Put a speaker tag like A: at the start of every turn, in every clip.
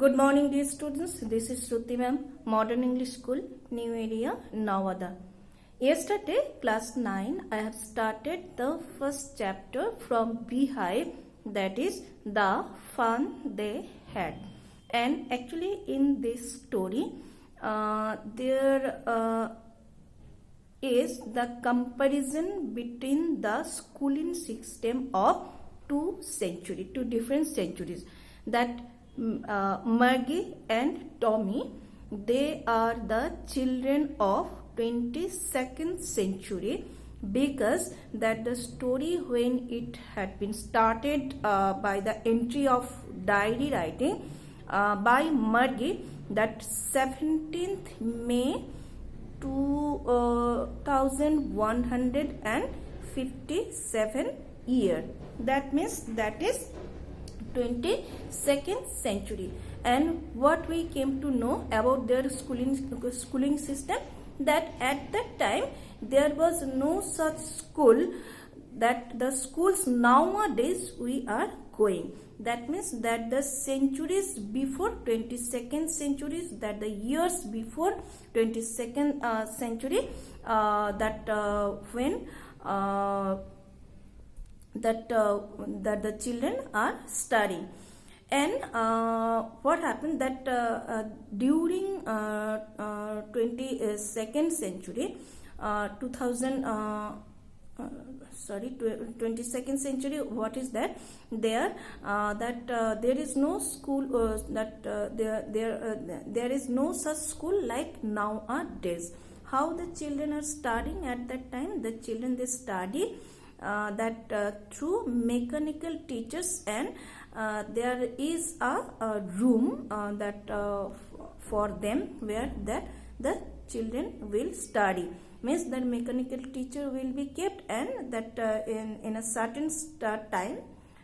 A: Good morning, dear students. This is Shruti ma'am, Modern English School, New Area, Nawada. Yesterday, class 9, I have started the first chapter from Beehive, that is the fun they had. And actually, in this story, there is the comparison between the schooling system of two different centuries. That Margie and Tommy, they are the children of 22nd century, because that the story when it had been started by the entry of diary writing by Margie, that 17th May 2157 year. That means that is 22nd century. And what we came to know about their schooling system, that at that time there was no such school that the schools nowadays we are going. That means that the centuries before 22nd centuries, that the years before 22nd century, when that the children are studying. And what happened that during 22nd century, 22nd century, what is that? There there is no school, there is no such school like nowadays. How the children are studying at that time? The children, they study through mechanical teachers, and there is a room for them where that the children will study. Means that mechanical teacher will be kept, and that in a certain time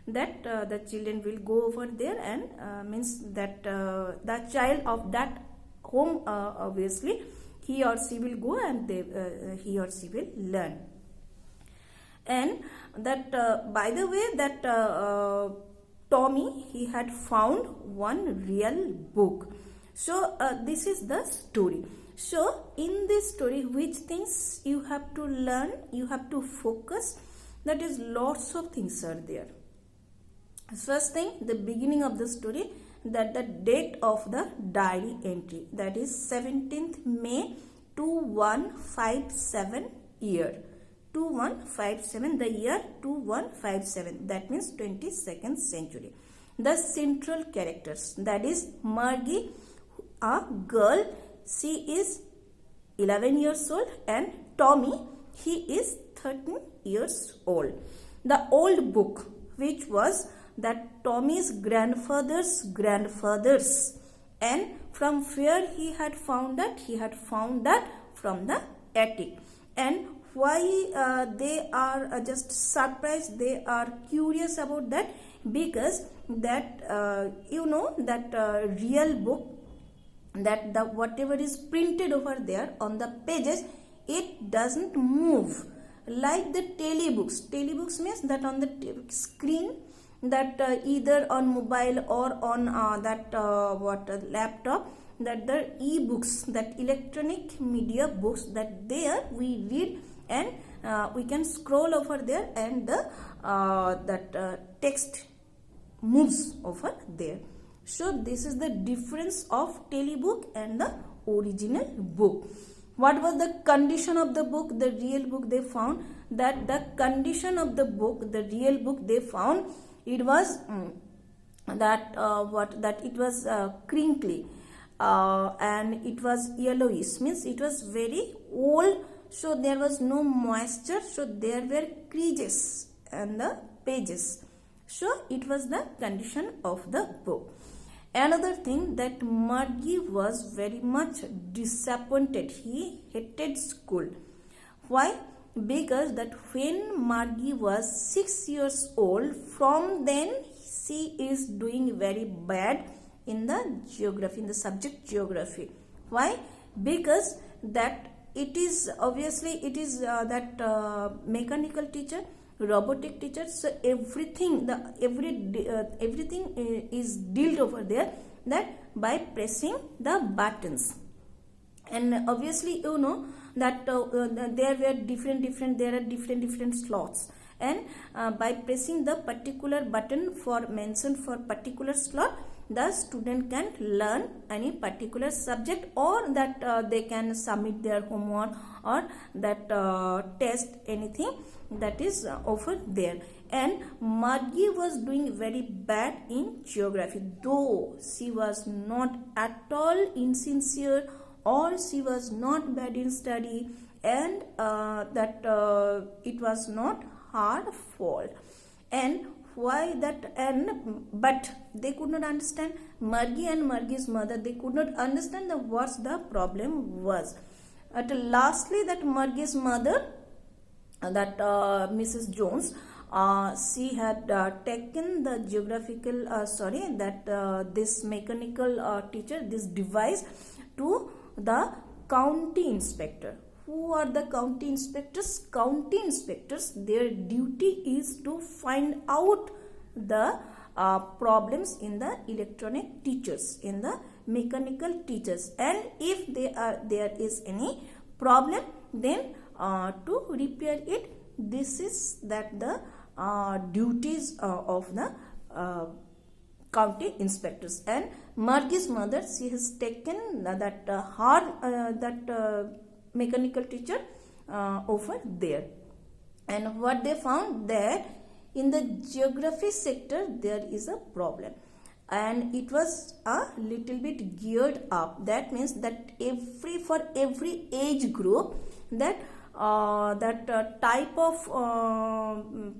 A: that the children will go over there, and means that the child of that home, obviously he or she will go, and he or she will learn. And that by the way, that Tommy, he had found one real book. So this is the story. So in this story, which things you have to learn, you have to focus, that is lots of things are there. First thing, the beginning of the story, that the date of the diary entry, that is 17th May 2157 year. 2157, the year 2157, that means 22nd century. The central characters, that is Margie, a girl, she is 11 years old, and Tommy, he is 13 years old. The old book, which was that Tommy's grandfather's, and from where he had found that? He had found that from the attic. And why they are just surprised, they are curious about that? Because that that real book, that the whatever is printed over there on the pages, it doesn't move like the telebooks. Telebooks means that on the screen, that either on mobile or on laptop, that the e-books, that electronic media books, that there we read, and we can scroll over there, and the text moves over there. So this is the difference of telebook and the original book. What was the condition of the book, the real book they found? That the condition of the book, the real book they found, it was it was crinkly, and it was yellowish, means it was very old. So there was no moisture, so there were creases and the pages. So it was the condition of the book. Another thing, that Margie was very much disappointed. He hated school. Why? Because that when Margie was 6 years old, from then she is doing very bad in the geography, in the subject geography. Why? Because that it is obviously, it is that mechanical teacher, robotic teacher. So everything everything is dealt over there, that by pressing the buttons. And obviously you know that there are different slots, and by pressing the particular button mentioned for particular slot, the student can learn any particular subject, or that they can submit their homework, or that test anything that is over there. And Margie was doing very bad in geography, though she was not at all insincere, or she was not bad in study, and it was not her fault. And why that? And but they could not understand. Margie and Margie's mother, they could not understand what the problem was. Lastly, that Margie's mother, that Mrs. Jones, she had taken the this mechanical teacher, this device, to the county inspector. Who are the county inspectors? County inspectors, their duty is to find out the problems in the electronic teachers, in the mechanical teachers, and if there is any problem, then to repair it. This is that the duties of the county inspectors. And Margie's mother, she has taken that mechanical teacher over there. And what they found, that in the geography sector there is a problem, and it was a little bit geared up. That means that for every age group, that type of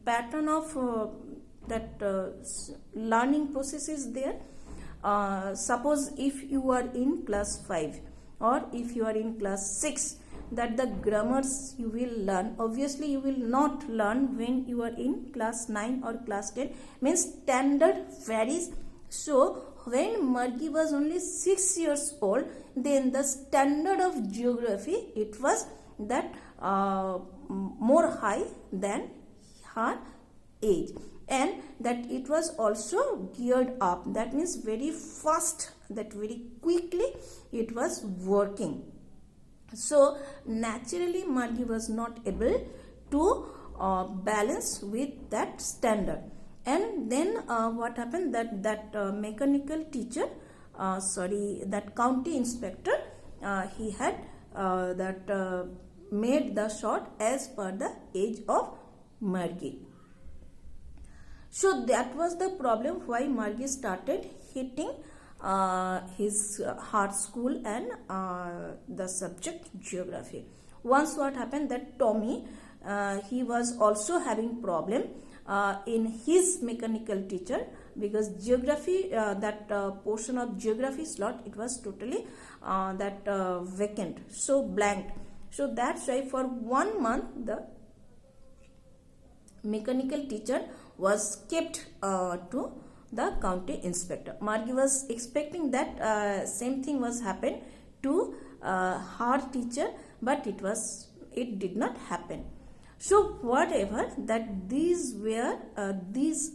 A: pattern of learning process is there. Suppose if you are in class 5, or if you are in class 6, that the grammars you will learn, obviously you will not learn when you are in class 9 or class 10, means standard varies. So when Margie was only 6 years old, then the standard of geography, it was that more high than her age, and that it was also geared up. That means very fast, that very quickly it was working. So naturally Margie was not able to balance with that standard. And then what happened, that mechanical teacher, that county inspector, he had made the shot as per the age of Margie. So that was the problem why Margie started hating her school and the subject geography. Once what happened, that Tommy, he was also having problem in his mechanical teacher, because geography, that portion of geography slot, it was totally vacant, so blank. So that's why for 1 month the mechanical teacher was kept to the county inspector. Margie was expecting that same thing was happen to her teacher, but it did not happen. So whatever, that these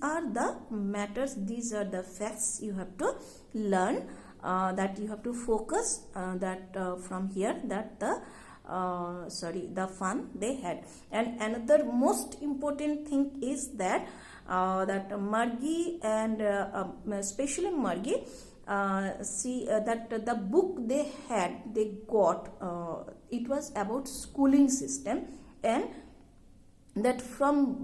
A: are the matters, these are the facts you have to learn, that you have to focus, from here, that the fun they had. And another most important thing is that Margie, and especially Margie, that the book they got, it was about schooling system, and that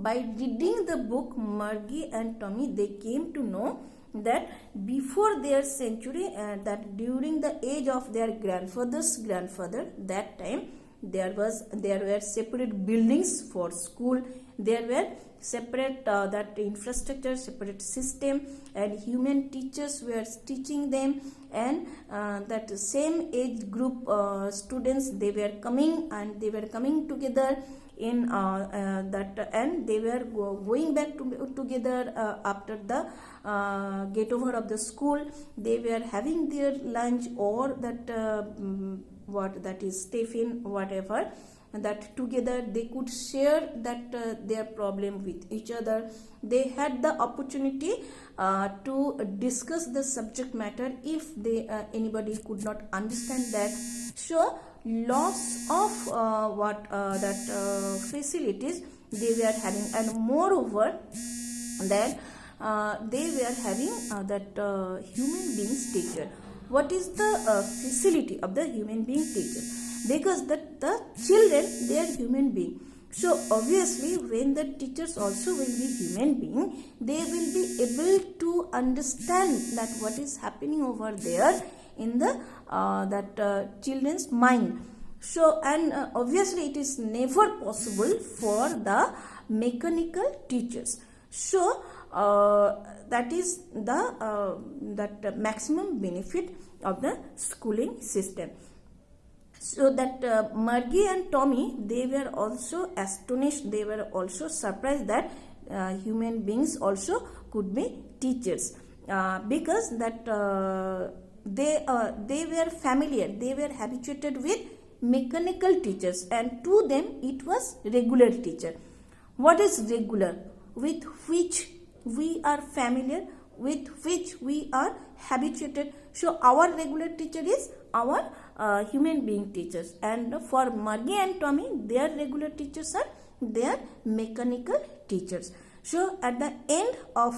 A: by reading the book, Margie and Tommy, they came to know that before their century, that during the age of their grandfather's grandfather, that time there were separate buildings for school, there were separate that infrastructure, separate system, and human teachers were teaching them, and that same age group students, they were coming together in and they were going back together after the get over of the school. They were having their lunch, or that what that is tiffin, whatever, that together they could share that their problem with each other. They had the opportunity to discuss the subject matter if anybody could not understand that. So lots of facilities they were having, and moreover that they were having that human beings teacher. What is the facility of the human being teacher? Because the children, they are human being. So obviously when the teachers also will be human being, they will be able to understand that what is happening over there in the children's mind. So and obviously it is never possible for the mechanical teachers. So that is the maximum benefit of the schooling system. So that Margie and Tommy, they were also astonished, they were also surprised that human beings also could be teachers, because that they were familiar, they were habituated with mechanical teachers, and to them it was regular teacher. What is regular? With which we are familiar, with which we are habituated. So our regular teacher is our human being teachers, and for Margie and Tommy, their regular teachers are their mechanical teachers. So at the end of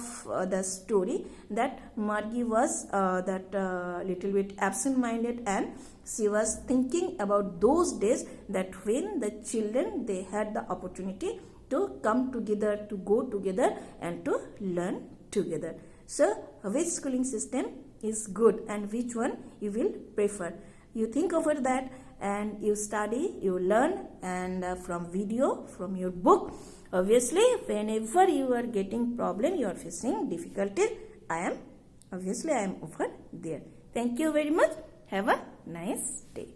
A: the story, that Margie was little bit absent-minded, and she was thinking about those days that when the children, they had the opportunity to come together, to go together, and to learn together. So which schooling system is good and which one you will prefer? You think over that, and you study, you learn, and from video, from your book. Obviously whenever you are getting problem, you are facing difficulties, I am over there. Thank you very much. Have a nice day.